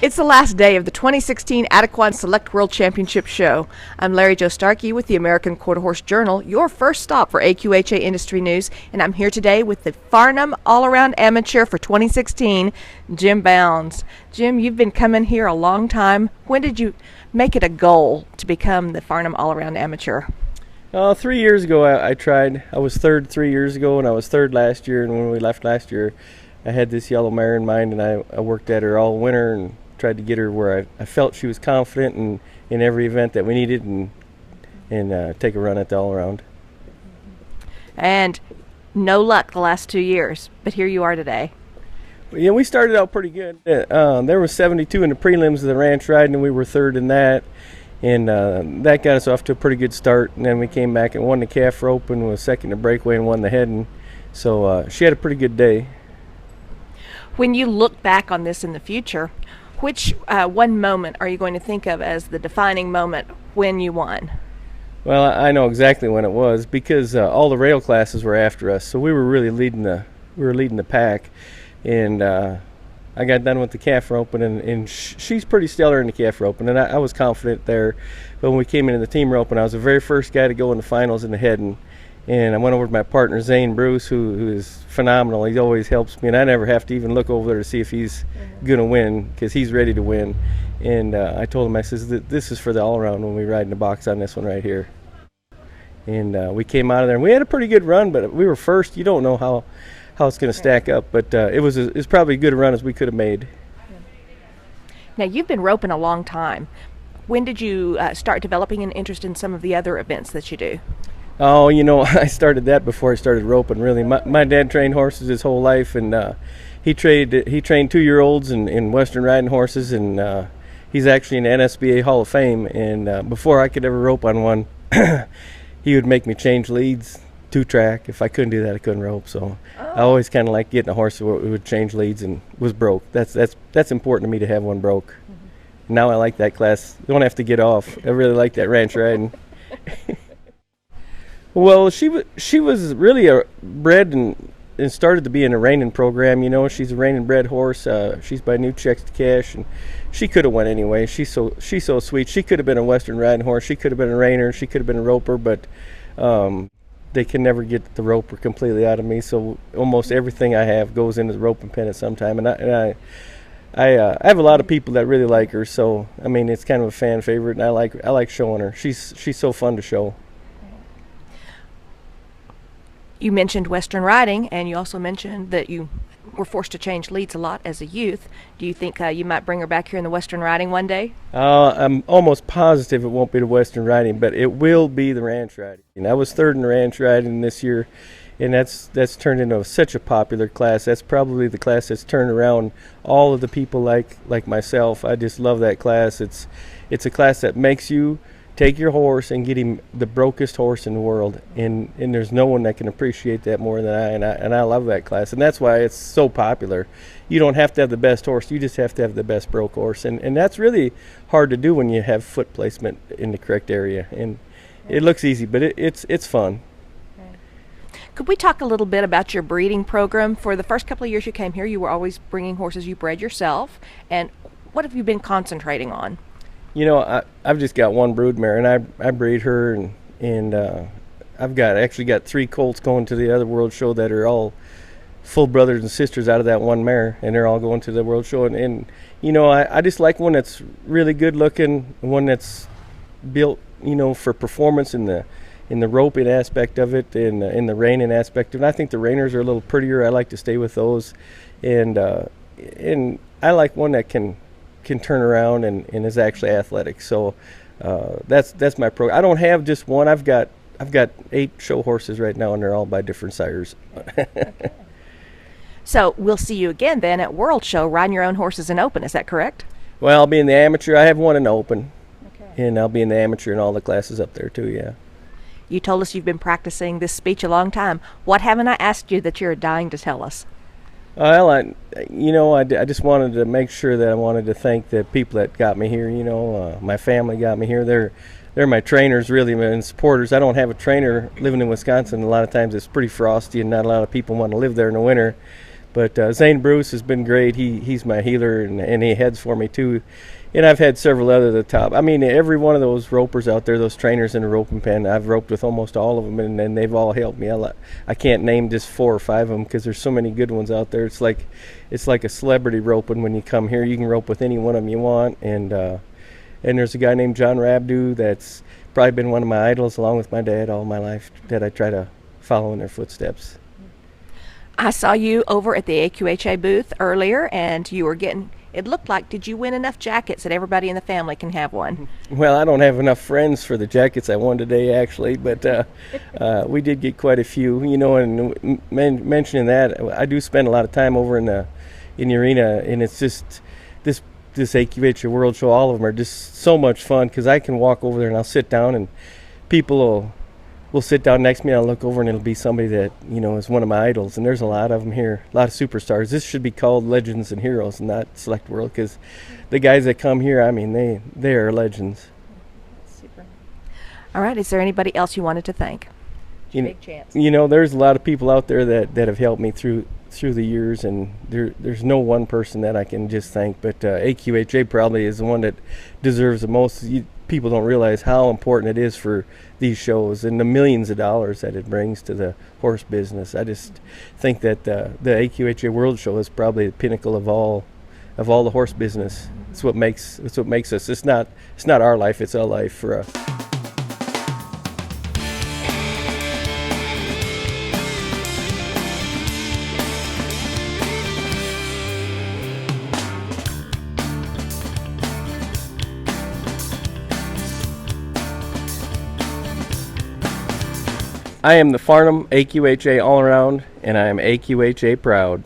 It's the last day of the 2016 Equine Select World Championship show. I'm Larry Joe Starkey with the American Quarter Horse Journal, your first stop for AQHA industry news, and I'm here today with the Farnam All-Around Amateur for 2016, Jim Bounds. Jim, you've been coming here a long time. When did you make it a goal to become the Farnam All-Around Amateur? 3 years ago I tried. I was third 3 years ago, and I was third last year, and when we left last year, I had this yellow mare in mind, and I worked at her all winter and tried to get her where I felt she was confident in every event that we needed, and take a run at the all-around. And no luck the last 2 years, but here you are today. Yeah, we started out pretty good. There was 72 in the prelims of the ranch riding, and we were third in that, and that got us off to a pretty good start. And then we came back and won the calf rope and was second to breakaway and won the heading. So she had a pretty good day. When you look back on this in the future, which one moment are you going to think of as the defining moment when you won? Well, I know exactly when it was, because all the rail classes were after us, so we were really leading the pack. And I got done with the calf roping, and she's pretty stellar in the calf roping, and I was confident there. But when we came into the team roping, I was the very first guy to go in the finals in the heading. And I went over to my partner, Zane Bruce, who is phenomenal. He always helps me, and I never have to even look over there to see if he's going to win, because he's ready to win. And I told him, I says, this is for the all-around when we ride in the box on this one right here. And we came out of there, and we had a pretty good run, but we were first. You don't know how it's going to stack up, but it was probably as good a run as we could have made. Now, you've been roping a long time. When did you start developing an interest in some of the other events that you do? Oh, I started that before I started roping, really. My dad trained horses his whole life, and he trained 2-year-olds in Western riding horses, and he's actually in the NSBA Hall of Fame. And before I could ever rope on one, he would make me change leads, 2-track. If I couldn't do that, I couldn't rope. So I always kind of liked getting a horse that would change leads and was broke. That's important to me, to have one broke. Mm-hmm. Now I like that class. You don't have to get off. I really like that ranch riding. Well, she was really bred and started to be in a reining program. She's a reining bred horse. She's by New Chex To Cash, and she could have went anyway. She's so sweet. She could have been a Western riding horse. She could have been a reiner. She could have been a roper, but they can never get the roper completely out of me. So almost everything I have goes into the roping pen at some time, and I have a lot of people that really like her. So I mean, it's kind of a fan favorite, and I like showing her. She's so fun to show. You mentioned Western riding, and you also mentioned that you were forced to change leads a lot as a youth. Do you think you might bring her back here in the Western riding one day? I'm almost positive it won't be the Western riding, but it will be the ranch riding. I was third in the ranch riding this year, and that's turned into such a popular class. That's probably the class that's turned around all of the people like myself. I just love that class. It's a class that makes you take your horse and get him the brokest horse in the world, and there's no one that can appreciate that more than I, and I love that class, and that's why it's so popular. You don't have to have the best horse, you just have to have the best broke horse, and that's really hard to do when you have foot placement in the correct area, and it looks easy, but it's fun. Could we talk a little bit about your breeding program? For the first couple of years you came here, you were always bringing horses you bred yourself, and what have you been concentrating on? I've just got one broodmare, and I breed her, and I've actually got 3 colts going to the other world show that are all full brothers and sisters out of that one mare, and they're all going to the world show. And I just like one that's really good looking, one that's built, for performance in the roping aspect of it, and in the reining aspect of it. I think the reiners are a little prettier. I like to stay with those, and I like one that can turn around and is actually athletic. So that's my program. I don't have just one. I've got 8 show horses right now, and they're all by different sires. So we'll see you again then at World Show riding your own horses in open. Is that correct? Well, I'll be in the amateur. I have one in the open, and I'll be in the amateur in all the classes up there too. Yeah. You told us you've been practicing this speech a long time. What haven't I asked you that you're dying to tell us? Well, I just wanted to make sure that I wanted to thank the people that got me here. My family got me here. They're my trainers, really, and supporters. I don't have a trainer living in Wisconsin. A lot of times it's pretty frosty, and not a lot of people want to live there in the winter. But Zane Bruce has been great. He's my healer, and he heads for me too. And I've had several other at the top. I mean, every one of those ropers out there, those trainers in the roping pen, I've roped with almost all of them, and they've all helped me. I can't name just 4 or 5 of them because there's so many good ones out there. It's like a celebrity roping when you come here. You can rope with any one of them you want. And there's a guy named John Rabdu that's probably been one of my idols, along with my dad, all my life, that I try to follow in their footsteps. I saw you over at the AQHA booth earlier, and you were getting, it looked like, did you win enough jackets that everybody in the family can have one? Well, I don't have enough friends for the jackets I won today, actually, but we did get quite a few. You know, and mentioning that, I do spend a lot of time over in the arena, and it's just this AQHA World Show, all of them are just so much fun because I can walk over there and I'll sit down, and people will sit down next to me, and I'll look over and it'll be somebody that, you know, is one of my idols. And there's a lot of them here, a lot of superstars. This should be called Legends and Heroes and not Select World, because the guys that come here, I mean, they are legends. Super. All right, is there anybody else you wanted to thank? Big chance. You know, there's a lot of people out there that have helped me through the years, and there's no one person that I can just thank, but AQHA probably is the one that deserves the most. People don't realize how important it is for these shows and the millions of dollars that it brings to the horse business. I just think that the AQHA World Show is probably the pinnacle of all the horse business. It's what makes us. It's not our life. It's our life for us. I am the Farnam AQHA All-Around, and I am AQHA proud.